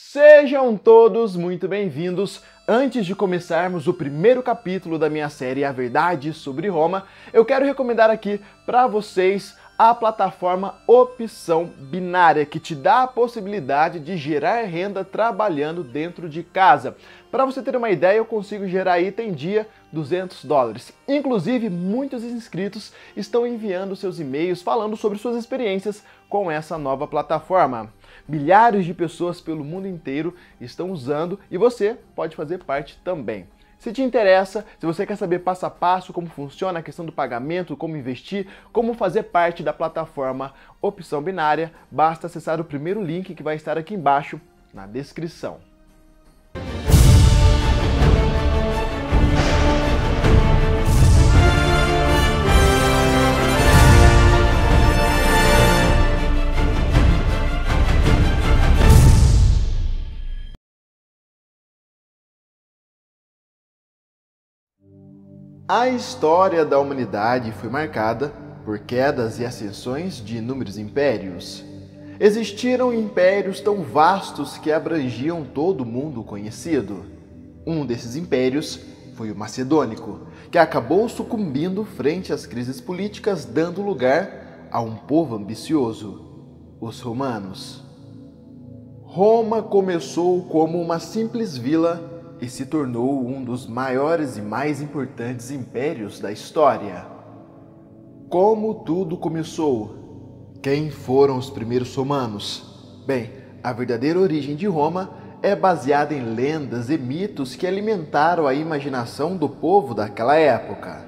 Sejam todos muito bem-vindos. Antes de começarmos o primeiro capítulo da minha série A Verdade sobre Roma, eu quero recomendar aqui para vocês a plataforma Opção Binária, que te dá a possibilidade de gerar renda trabalhando dentro de casa. Para você ter uma ideia, eu consigo gerar aí, tem dia, $200. Inclusive, muitos inscritos estão enviando seus e-mails falando sobre suas experiências com essa nova plataforma. Milhares de pessoas pelo mundo inteiro estão usando e você pode fazer parte também. Se te interessa, se você quer saber passo a passo como funciona a questão do pagamento, como investir, como fazer parte da plataforma Opção Binária, basta acessar o primeiro link que vai estar aqui embaixo na descrição. A história da humanidade foi marcada por quedas e ascensões de inúmeros impérios. Existiram impérios tão vastos que abrangiam todo o mundo conhecido. Um desses impérios foi o Macedônico, que acabou sucumbindo frente às crises políticas, dando lugar a um povo ambicioso, os romanos. Roma começou como uma simples vila e se tornou um dos maiores e mais importantes impérios da história. Como tudo começou? Quem foram os primeiros romanos? Bem, a verdadeira origem de Roma é baseada em lendas e mitos que alimentaram a imaginação do povo daquela época.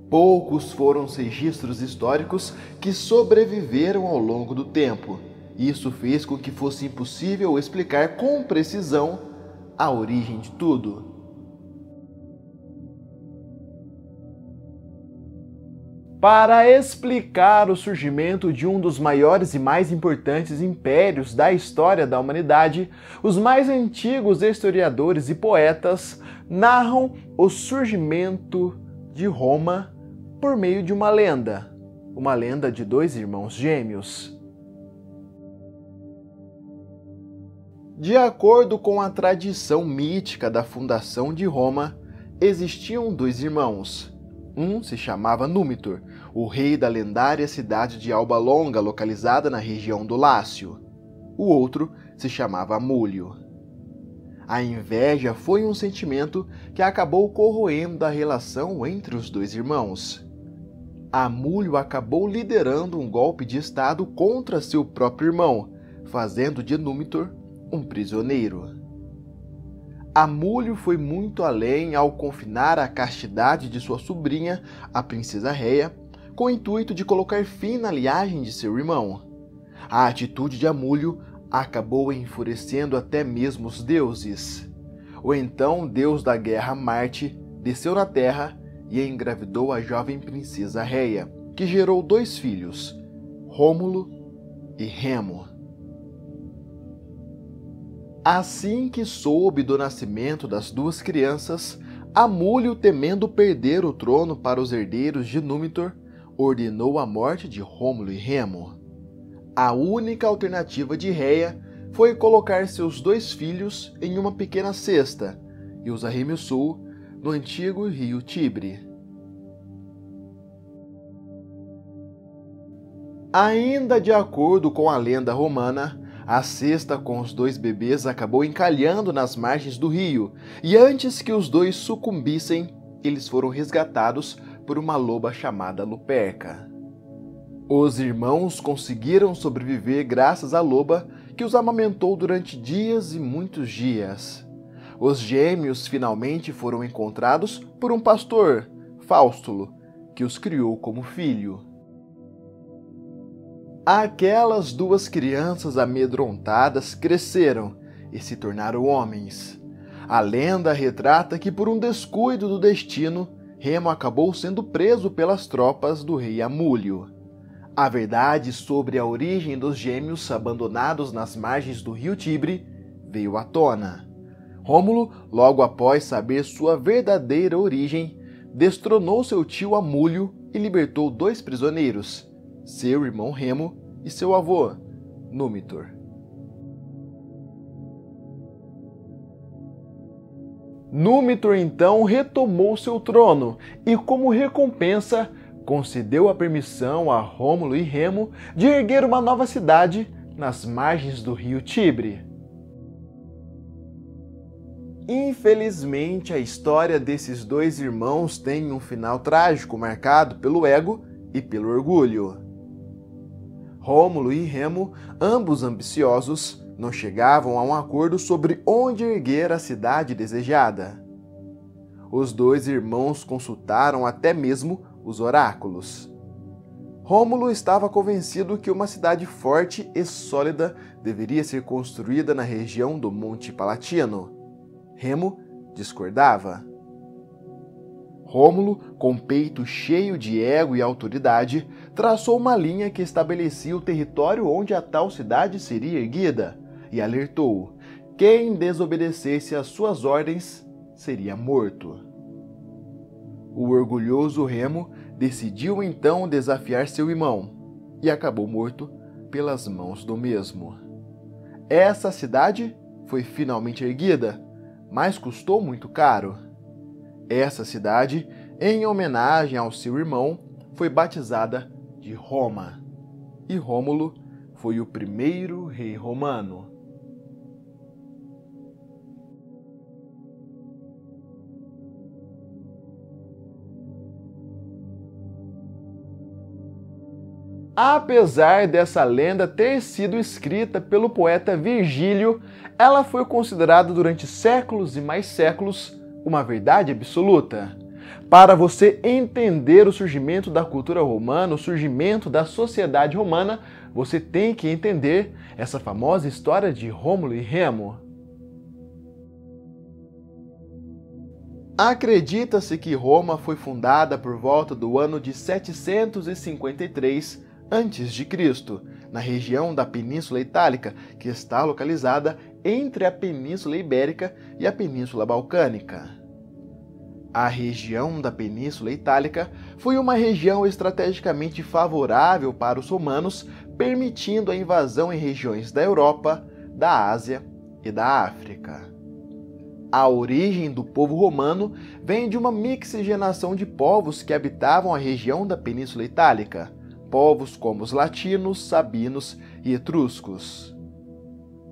Poucos foram os registros históricos que sobreviveram ao longo do tempo. Isso fez com que fosse impossível explicar com precisão a origem de tudo. Para explicar o surgimento de um dos maiores e mais importantes impérios da história da humanidade, os mais antigos historiadores e poetas narram o surgimento de Roma por meio de uma lenda de dois irmãos gêmeos. De acordo com a tradição mítica da fundação de Roma, existiam dois irmãos. Um se chamava Númitor, o rei da lendária cidade de Alba Longa, localizada na região do Lácio. O outro se chamava Amulio. A inveja foi um sentimento que acabou corroendo a relação entre os dois irmãos. Amulio acabou liderando um golpe de estado contra seu próprio irmão, fazendo de Númitor um prisioneiro. Amulio foi muito além ao confinar a castidade de sua sobrinha, a princesa Réia, com o intuito de colocar fim na linhagem de seu irmão. A atitude de Amulio acabou enfurecendo até mesmo os deuses. O então deus da guerra Marte desceu na terra e engravidou a jovem princesa Réia, que gerou dois filhos, Rômulo e Remo. Assim que soube do nascimento das duas crianças, Amulio, temendo perder o trono para os herdeiros de Númitor, ordenou a morte de Rômulo e Remo. A única alternativa de Réia foi colocar seus dois filhos em uma pequena cesta e os arremessou no antigo rio Tibre. Ainda de acordo com a lenda romana, a cesta com os dois bebês acabou encalhando nas margens do rio, e antes que os dois sucumbissem, eles foram resgatados por uma loba chamada Luperca. Os irmãos conseguiram sobreviver graças à loba, que os amamentou durante dias e muitos dias. Os gêmeos finalmente foram encontrados por um pastor, Faustulo, que os criou como filho. Aquelas duas crianças amedrontadas cresceram e se tornaram homens. A lenda retrata que, por um descuido do destino, Remo acabou sendo preso pelas tropas do rei Amulio. A verdade sobre a origem dos gêmeos abandonados nas margens do rio Tibre veio à tona. Rômulo, logo após saber sua verdadeira origem, destronou seu tio Amulio e libertou dois prisioneiros, seu irmão Remo e seu avô, Númitor. Númitor então retomou seu trono e, como recompensa, concedeu a permissão a Rômulo e Remo de erguer uma nova cidade nas margens do rio Tibre. Infelizmente, a história desses dois irmãos tem um final trágico marcado pelo ego e pelo orgulho. Rômulo e Remo, ambos ambiciosos, não chegavam a um acordo sobre onde erguer a cidade desejada. Os dois irmãos consultaram até mesmo os oráculos. Rômulo estava convencido que uma cidade forte e sólida deveria ser construída na região do Monte Palatino. Remo discordava. Rômulo, com peito cheio de ego e autoridade, traçou uma linha que estabelecia o território onde a tal cidade seria erguida e alertou: quem desobedecesse às suas ordens seria morto. O orgulhoso Remo decidiu então desafiar seu irmão e acabou morto pelas mãos do mesmo. Essa cidade foi finalmente erguida, mas custou muito caro. Essa cidade, em homenagem ao seu irmão, foi batizada de Roma, e Rômulo foi o primeiro rei romano. Apesar dessa lenda ter sido escrita pelo poeta Virgílio, ela foi considerada durante séculos e mais séculos uma verdade absoluta. Para você entender o surgimento da cultura romana, o surgimento da sociedade romana, você tem que entender essa famosa história de Rômulo e Remo. Acredita-se que Roma foi fundada por volta do ano de 753 a.C., na região da Península Itálica, que está localizada entre a Península Ibérica e a Península Balcânica. A região da Península Itálica foi uma região estrategicamente favorável para os romanos, permitindo a invasão em regiões da Europa, da Ásia e da África. A origem do povo romano vem de uma mixigenação de povos que habitavam a região da Península Itálica, povos como os latinos, sabinos e etruscos.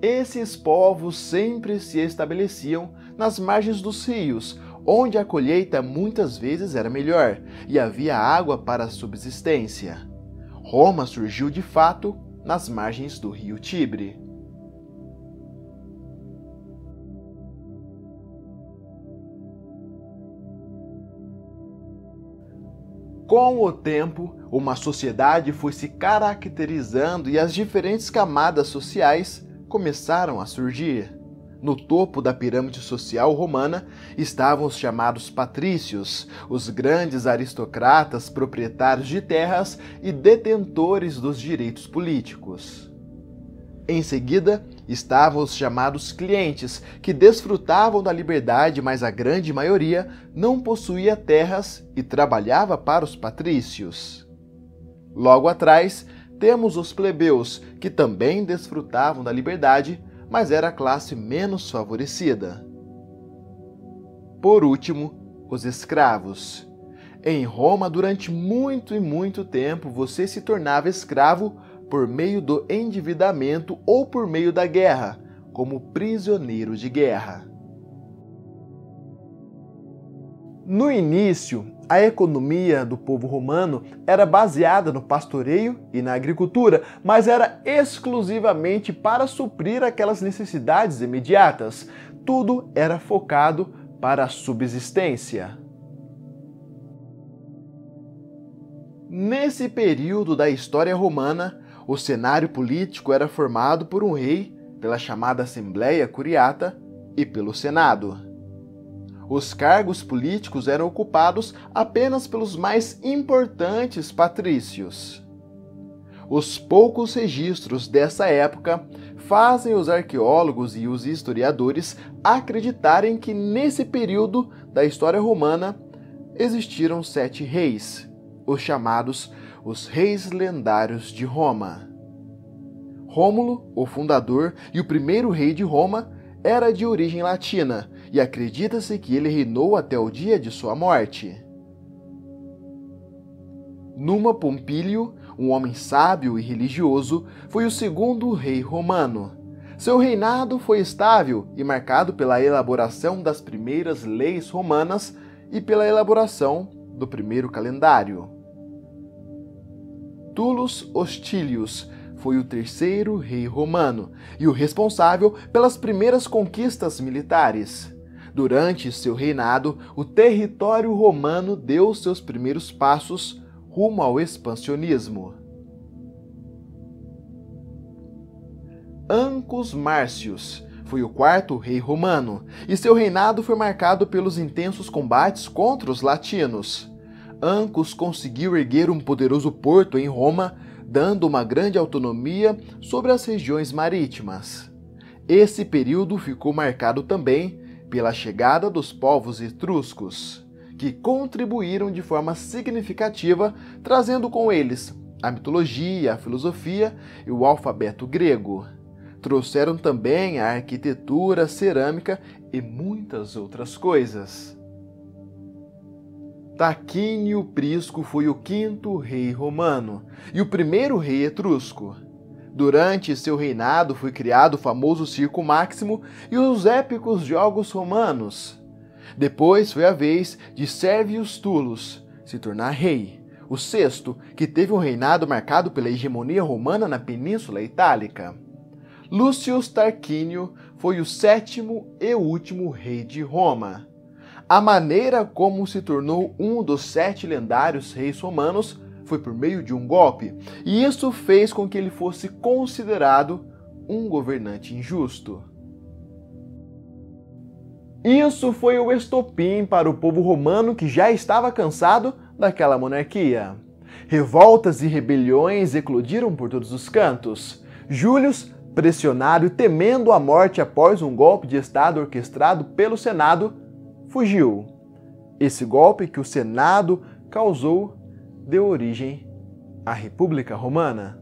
Esses povos sempre se estabeleciam nas margens dos rios, onde a colheita muitas vezes era melhor e havia água para a subsistência. Roma surgiu de fato nas margens do rio Tibre. Com o tempo, uma sociedade foi se caracterizando e as diferentes camadas sociais começaram a surgir. No topo da pirâmide social romana estavam os chamados patrícios, os grandes aristocratas proprietários de terras e detentores dos direitos políticos. Em seguida, estavam os chamados clientes, que desfrutavam da liberdade, mas a grande maioria não possuía terras e trabalhava para os patrícios. Logo atrás, temos os plebeus, que também desfrutavam da liberdade, mas era a classe menos favorecida. Por último, os escravos. Em Roma, durante muito tempo, você se tornava escravo por meio do endividamento ou por meio da guerra, como prisioneiro de guerra. No início, a economia do povo romano era baseada no pastoreio e na agricultura, mas era exclusivamente para suprir aquelas necessidades imediatas. Tudo era focado para a subsistência. Nesse período da história romana, o cenário político era formado por um rei, pela chamada Assembleia Curiata e pelo Senado. Os cargos políticos eram ocupados apenas pelos mais importantes patrícios. Os poucos registros dessa época fazem os arqueólogos e os historiadores acreditarem que nesse período da história romana existiram 7 reis, os chamados os reis lendários de Roma. Rômulo, o fundador e o primeiro rei de Roma, era de origem latina e acredita-se que ele reinou até o dia de sua morte. Numa Pompílio, um homem sábio e religioso, foi o segundo rei romano. Seu reinado foi estável e marcado pela elaboração das primeiras leis romanas e pela elaboração do primeiro calendário. Tullus Hostilius foi o terceiro rei romano e o responsável pelas primeiras conquistas militares. Durante seu reinado, o território romano deu seus primeiros passos rumo ao expansionismo. Ancus Marcius foi o quarto rei romano, e seu reinado foi marcado pelos intensos combates contra os latinos. Ancus conseguiu erguer um poderoso porto em Roma, dando uma grande autonomia sobre as regiões marítimas. Esse período ficou marcado também pela chegada dos povos etruscos, que contribuíram de forma significativa, trazendo com eles a mitologia, a filosofia e o alfabeto grego. Trouxeram também a arquitetura, a cerâmica e muitas outras coisas. Tarquínio Prisco foi o quinto rei romano e o primeiro rei etrusco. Durante seu reinado foi criado o famoso Circo Máximo e os épicos Jogos Romanos. Depois foi a vez de Servius Tullus se tornar rei, o sexto, que teve um reinado marcado pela hegemonia romana na Península Itálica. Lucius Tarquínio foi o sétimo e último rei de Roma. A maneira como se tornou um dos 7 lendários reis romanos foi por meio de um golpe, e isso fez com que ele fosse considerado um governante injusto. Isso foi o estopim para o povo romano que já estava cansado daquela monarquia. Revoltas e rebeliões eclodiram por todos os cantos. Júlio, pressionado e temendo a morte após um golpe de Estado orquestrado pelo Senado, fugiu. Esse golpe que o Senado causou deu origem à República Romana.